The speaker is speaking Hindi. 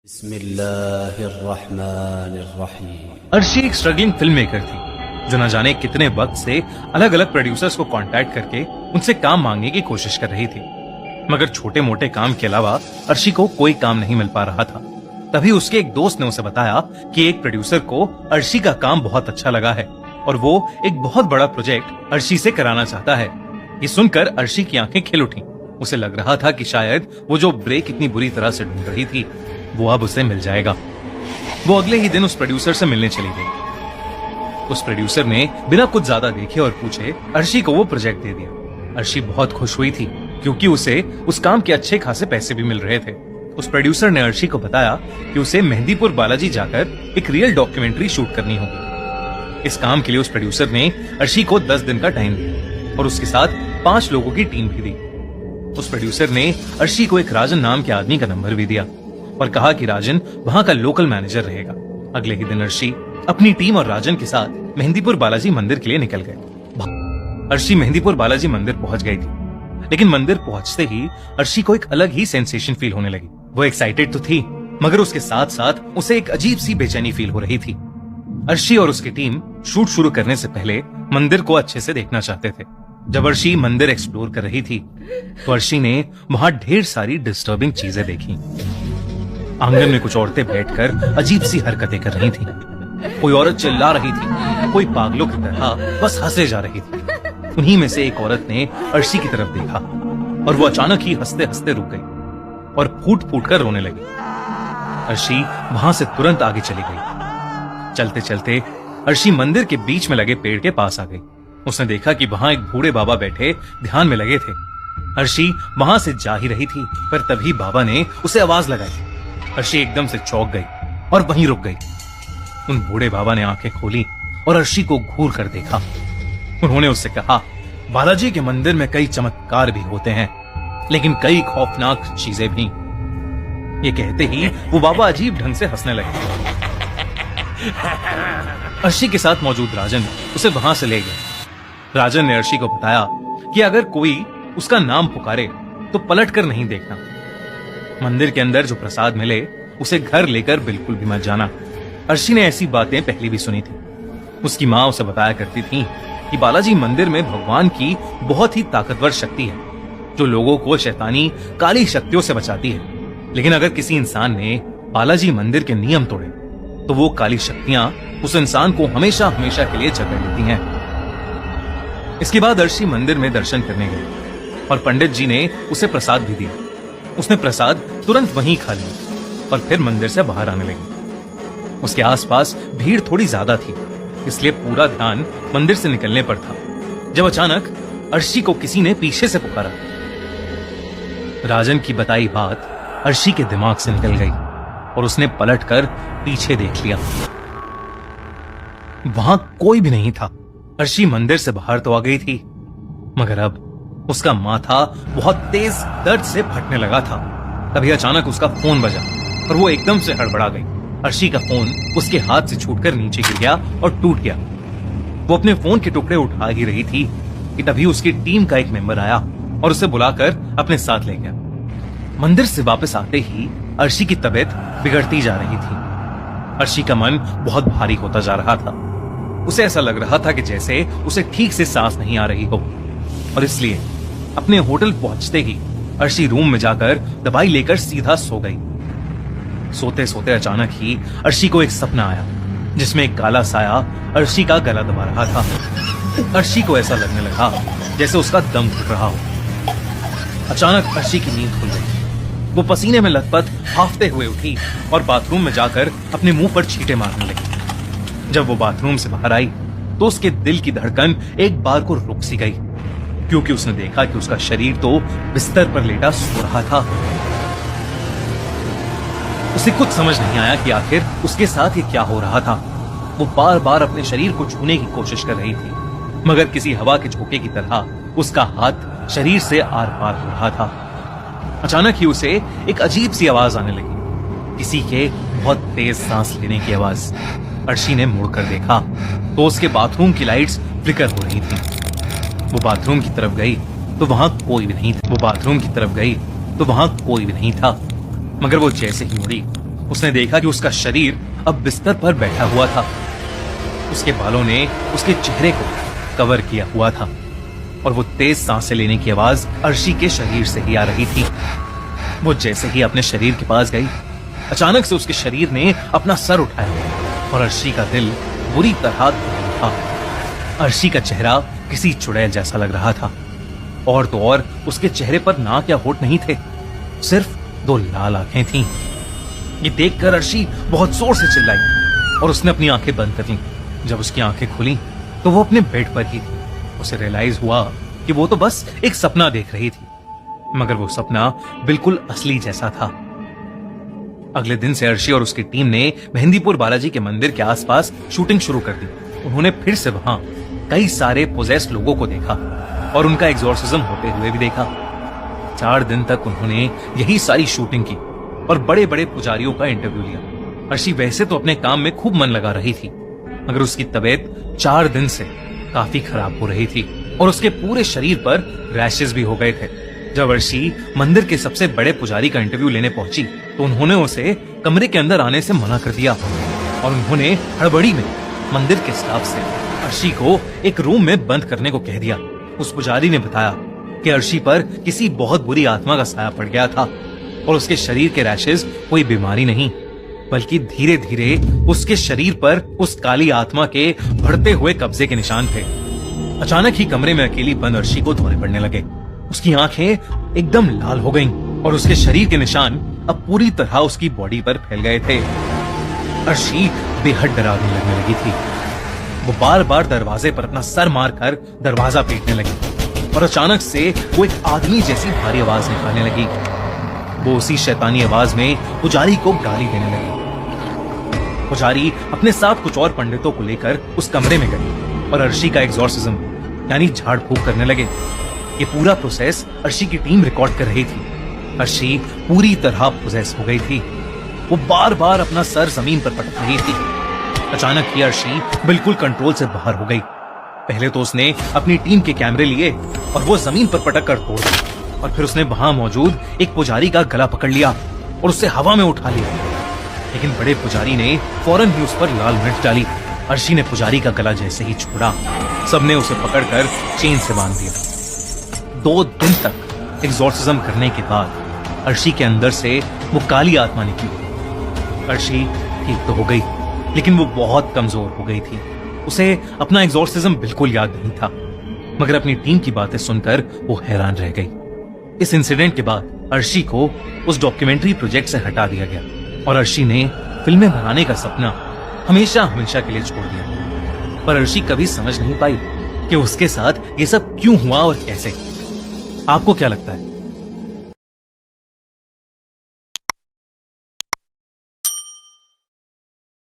बिस्मिल्लाहिर्रहमानिर्रहीम। अर्शी एक स्ट्रगलिंग फिल्म मेकर थी जो न जाने कितने वक्त से अलग अलग प्रोड्यूसर्स को कांटेक्ट करके उनसे काम मांगने की कोशिश कर रही थी, मगर छोटे मोटे काम के अलावा अर्शी को कोई काम नहीं मिल पा रहा था। तभी उसके एक दोस्त ने उसे बताया कि एक प्रोड्यूसर को अर्शी का काम बहुत अच्छा लगा है और वो एक बहुत बड़ा प्रोजेक्ट अर्शी से कराना चाहता है। ये सुनकर अर्शी की आंखें खिल उठी। उसे लग रहा था कि शायद वो जो ब्रेक इतनी बुरी तरह से ढूंढ रही थी वो अब उसे मिल जाएगा। वो अगले ही दिन उस प्रोड्यूसर से मिलने चली गई। उस प्रोड्यूसर ने बिना कुछ ज्यादा देखे और पूछे अर्शी को वो प्रोजेक्ट दे दिया। अर्शी बहुत खुश हुई थी क्योंकि उसे उस काम के अच्छे खासे पैसे भी मिल रहे थे। उस प्रोड्यूसर ने अर्शी को बताया कि उसे मेहंदीपुर बालाजी जाकर एक रियल डॉक्यूमेंट्री शूट करनी होगी। इस काम के लिए उस प्रोड्यूसर ने अर्शी को 10 दिन का टाइम दिया और उसके साथ 5 लोगों की टीम भी दी। उस प्रोड्यूसर ने अर्शी को एक राजन नाम के आदमी का नंबर भी दिया और कहा कि राजन वहां का लोकल मैनेजर रहेगा। अगले ही दिन अर्शी अपनी टीम और राजन के साथ मेहंदीपुर बालाजी मंदिर के लिए निकल गए। अर्शी मेहंदीपुर बालाजी मंदिर पहुंच गई थी, लेकिन मंदिर पहुंचते ही अर्शी को एक अलग ही सेंसेशन फील होने लगी। वो एक्साइटेड तो थी, मगर उसके साथ साथ उसे एक अजीब सी बेचैनी फील हो रही थी। अर्शी और उसकी टीम शूट शुरू करने से पहले मंदिर को अच्छे से देखना चाहते थे। जब अर्शी मंदिर एक्सप्लोर कर रही थी तो अर्शी ने वहां ढेर सारी डिस्टर्बिंग चीजें देखी। आंगन में कुछ औरतें बैठकर अजीब सी हरकतें कर रही थीं। कोई औरत चिल्ला रही थी, कोई पागलों की तरह बस हंसे जा रही थी। उन्हीं में से एक औरत ने अर्शी की तरफ देखा और वो अचानक ही हंसते हंसते रुक गई और फूट फूट कर रोने लगी। अर्शी वहां से तुरंत आगे चली गई। चलते चलते अर्शी मंदिर के बीच में लगे पेड़ के पास आ गई। उसने देखा कि वहां एक बूढ़े बाबा बैठे ध्यान में लगे थे। अर्शी वहां से जा ही रही थी, पर तभी बाबा ने उसे आवाज लगाई। अर्शी एकदम से चौंक गई और वहीं रुक गई। उन बूढ़े बाबा ने आंखें खोली और अर्शी को घूर कर देखा। उन्होंने उससे कहा, बालाजी के मंदिर में कई चमत्कार भी होते हैं, लेकिन कई खौफनाक चीजें भी। ये कहते ही वो बाबा अजीब ढंग से हंसने लगे। अर्शी के साथ मौजूद राजन उसे वहां से ले गए। राजन ने अर्शी को बताया कि अगर कोई उसका नाम पुकारे तो पलट कर नहीं देखना। मंदिर के अंदर जो प्रसाद मिले उसे घर लेकर बिल्कुल भी मत जाना। अर्शी ने ऐसी बातें पहले भी सुनी थी। उसकी माँ उसे बताया करती थी कि बालाजी मंदिर में भगवान की बहुत ही ताकतवर शक्ति है जो लोगों को शैतानी काली शक्तियों से बचाती है। लेकिन अगर किसी इंसान ने बालाजी मंदिर के नियम तोड़े तो वो काली शक्तियां उस इंसान को हमेशा हमेशा के लिए जकड़ लेती हैं। इसके बाद अर्शी मंदिर में दर्शन करने गई और पंडित जी ने उसे प्रसाद भी दिया। उसने प्रसाद तुरंत वहीं खा लिया और फिर मंदिर से बाहर आने लगी। उसके आसपास भीड़ थोड़ी ज्यादा थी, इसलिए पूरा ध्यान मंदिर से निकलने पर था जब अचानक अर्शी को किसी ने पीछे से पुकारा। राजन की बताई बात अर्शी के दिमाग से निकल गई और उसने पलटकर पीछे देख लिया। वहां कोई भी नहीं था। अर्शी मंदिर से बाहर तो आ गई थी, मगर अब उसका माथा बहुत तेज दर्द से फटने लगा था। तभी अचानक उसका फोन बजा और वो एकदम से हड़बड़ा गई। अर्शी का फोन उसके हाथ से छूटकर नीचे गिर गया और टूट गया। वो अपने फोन के टुकड़े उठा ही रही थी कि तभी उसकी टीम का एक मेंबर आया और उसे बुलाकर अपने साथ ले गया। मंदिर से वापस आते ही अर्शी की तबीयत बिगड़ती जा रही थी। अर्शी का मन बहुत भारी होता जा रहा था। उसे ऐसा लग रहा था कि जैसे उसे ठीक से सांस नहीं आ रही हो, और इसलिए अपने होटल पहुंचते ही अर्शी रूम में जाकर दवाई लेकर सीधा सो गई। सोते सोते अचानक ही अर्शी को एक सपना आया जिसमें एक काला साया अर्शी का गला दबा रहा था। अर्शी को ऐसा लगने लगा जैसे उसका दम घुट रहा हो। अचानक अर्शी की नींद खुल गई। वो पसीने में लथपथ हांफते हुए उठी और बाथरूम में जाकर अपने मुंह पर छींटे मारने लगी। जब वो बाथरूम से बाहर आई तो उसके दिल की धड़कन एक बार को रुक सी गई, क्योंकि उसने देखा कि उसका शरीर तो बिस्तर पर लेटा सो रहा था। उसे कुछ समझ नहीं आया कि आखिर उसके साथ ये क्या हो रहा था। वो बार बार अपने शरीर को छूने की कोशिश कर रही थी, मगर किसी हवा के झोंके की तरह उसका हाथ शरीर से आर पार हो रहा था। अचानक ही उसे एक अजीब सी आवाज आने लगी, किसी के बहुत तेज सांस लेने की आवाज। अर्शी ने मुड़कर देखा तो उसके बाथरूम की लाइट्स फ्लिकर हो रही थी। वो बाथरूम की तरफ गई तो वहां कोई भी नहीं था। मगर वो जैसे ही मुड़ी उसने देखा कि उसका शरीर अब बिस्तर पर बैठा हुआ था। उसके बालों ने उसके चेहरे को कवर किया हुआ था और वो तेज सांसें लेने की आवाज अर्शी के शरीर से ही आ रही थी। वो जैसे ही अपने शरीर के पास गई, अचानक से उसके शरीर ने अपना सर उठाया और अर्शी का दिल बुरी तरह दहल उठा। अर्शी का चेहरा किसी चुड़ैल जैसा लग रहा था और तो और उसके चेहरे पर नाक या होठ नहीं थे, सिर्फ 2 लाल आंखें थीं। ये देखकर अर्शी बहुत जोर से चिल्लाई और उसने अपनी आंखें बंद कर लीं। जब उसकी आंखें खुली तो वो अपने बेड पर ही थी। उसे रियलाइज हुआ कि वो तो बस एक सपना देख रही थी, मगर वो सपना बिल्कुल असली जैसा था। अगले दिन से अर्शी और उसकी टीम ने मेहंदीपुर बालाजी के मंदिर के आसपास शूटिंग शुरू कर दी। उन्होंने फिर से वहां कई सारे पोजेस्ड लोगों को देखा और उनका एग्जॉर्सिज्म होते हुए भी देखा। 4 दिन तक उन्होंने यही सारी शूटिंग की और बड़े बड़े पुजारियों का इंटरव्यू लिया। अर्शी वैसे तो अपने काम में खूब मन लगा रही थी, मगर उसकी तबीयत 4 दिन से काफी खराब हो रही थी और उसके पूरे शरीर पर रैशेस भी हो गए थे। जब अर्शी मंदिर के सबसे बड़े पुजारी का इंटरव्यू लेने पहुंची तो उन्होंने उसे कमरे के अंदर आने से मना कर दिया और उन्होंने हड़बड़ी में मंदिर के स्टाफ से अर्शी को एक रूम में बंद करने को कह दिया। उस पुजारी ने बताया कि अर्शी पर किसी बहुत बुरी आत्मा का साया पड़ गया था और उसके शरीर के रैशेस कोई बीमारी नहीं, बल्कि धीरे धीरे उसके शरीर पर उस काली आत्मा के बढ़ते हुए कब्जे के निशान थे। अचानक ही कमरे में अकेली बंद अर्शी को दौरे पड़ने लगे। उसकी आंखें एकदम लाल हो गईं और उसके शरीर के निशान अब पूरी तरह उसकी बॉडी पर फैल गए थे। अर्शी बेहद डरावनी लगने लगी थी। वो बार बार दरवाजे पर अपना सर मारकर दरवाजा पीटने लगी और अचानक से वो एक आदमी जैसी भारी आवाज निकालने लगी। वो उसी शैतानी आवाज में पुजारी को गाली देने लगी। पुजारी अपने साथ कुछ और पंडितों को लेकर उस कमरे में गए और अर्शी का एग्जॉर्सिज्म यानी झाड़ फूक करने लगे। ये पूरा प्रोसेस अर्शी की टीम रिकॉर्ड कर रही थी। अर्शी पूरी तरह पोजेस हो गई थी। वो बार बार अपना सर जमीन पर पटक रही थी। अचानक ही अर्शी बिल्कुल कंट्रोल से बाहर हो गई। पहले तो उसने अपनी टीम के कैमरे लिए और वो जमीन पर पटक कर तोड़ दिए और फिर उसने वहां मौजूद एक पुजारी का गला पकड़ लिया और उससे हवा में उठा लिया। लेकिन बड़े पुजारी ने फौरन ही उस पर लाल मिर्च डाली। अर्शी ने पुजारी का गला जैसे ही छोड़ा, सबने उसे पकड़कर चेन से बांध दिया। 2 दिन तक एग्जॉर्सिज्म करने के बाद अर्शी के अंदर से वो काली आत्मा निकली। अर्शी ठीक तो हो गई, लेकिन वो बहुत कमजोर हो गई थी। उसे अपना एग्जॉर्सिज्म बिल्कुल याद नहीं था, मगर अपनी टीम की बातें सुनकर वो हैरान रह गई। इस इंसिडेंट के बाद अर्शी को उस डॉक्यूमेंट्री प्रोजेक्ट से हटा दिया गया और अर्शी ने फिल्में बनाने का सपना हमेशा हमेशा के लिए छोड़ दिया। पर अर्शी कभी समझ नहीं पाई कि उसके साथ ये सब क्यों हुआ और कैसे। आपको क्या लगता है,